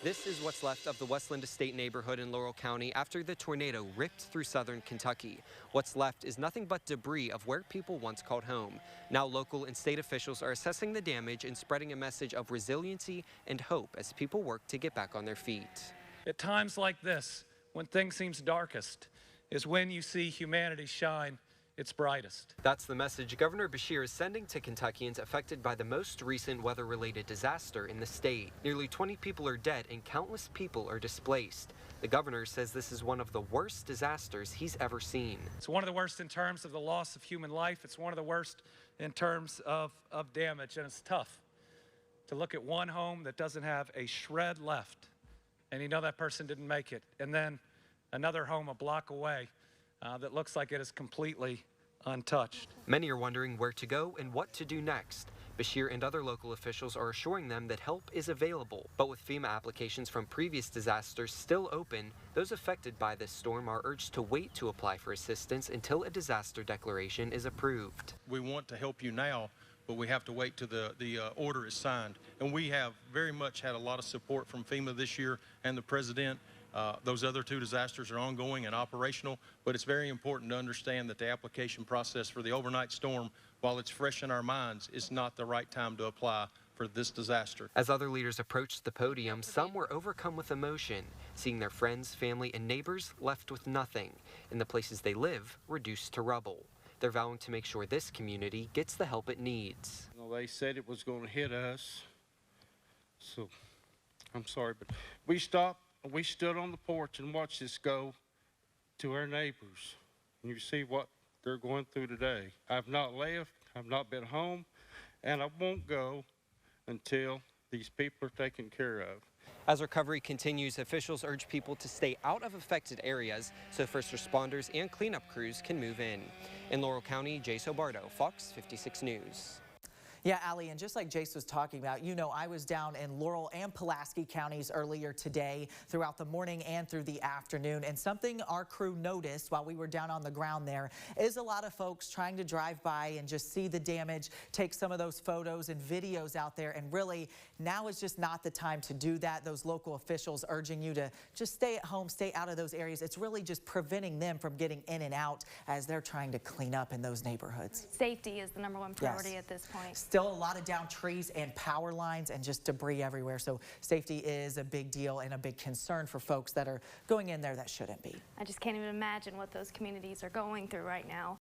This is what's left of the Westland Estate neighborhood in Laurel County after the tornado ripped through southern Kentucky. What's left is nothing but debris of where people once called home. Now local and state officials are assessing the damage and spreading a message of resiliency and hope as people work to get back on their feet. At times like this, when things seem darkest, is when you see humanity shine its brightest. That's the message Governor Beshear is sending to Kentuckians affected by the most recent weather-related disaster in the state. Nearly 20 people are dead and countless people are displaced. The governor says this is one of the worst disasters he's ever seen. It's one of the worst in terms of the loss of human life. It's one of the worst in terms of damage, and it's tough to look at one home that doesn't have a shred left, and you know that person didn't make it, and then another home a block away that looks like it is completely untouched. Many are wondering where to go and what to do next. Beshear and other local officials are assuring them that help is available. But with FEMA applications from previous disasters still open, those affected by this storm are urged to wait to apply for assistance until a disaster declaration is approved. We want to help you now, but we have to wait till the order is signed. And we have very much had a lot of support from FEMA this year and the president. Those other two disasters are ongoing and operational, but it's very important to understand that the application process for the overnight storm, while it's fresh in our minds, is not the right time to apply for this disaster. As other leaders approached the podium, some were overcome with emotion, seeing their friends, family, and neighbors left with nothing, and the places they live reduced to rubble. They're vowing to make sure this community gets the help it needs. They said it was going to hit us, so I'm sorry, but we stopped. We stood on the porch and watched this go to our neighbors. And you see what they're going through today. I've not left, I've not been home, and I won't go until these people are taken care of. As recovery continues, officials urge people to stay out of affected areas so first responders and cleanup crews can move in. In Laurel County, Jace Obardo, Fox 56 News. Yeah, Allie, and just like Jace was talking about, you know, I was down in Laurel and Pulaski counties earlier today throughout the morning and through the afternoon. And something our crew noticed while we were down on the ground there is a lot of folks trying to drive by and just see the damage, take some of those photos and videos out there. And really, now is just not the time to do that. Those local officials urging you to just stay at home, stay out of those areas. It's really just preventing them from getting in and out as they're trying to clean up in those neighborhoods. Safety is the #1 priority at this point. Still a lot of downed trees and power lines and just debris everywhere. So safety is a big deal and a big concern for folks that are going in there that shouldn't be. I just can't even imagine what those communities are going through right now.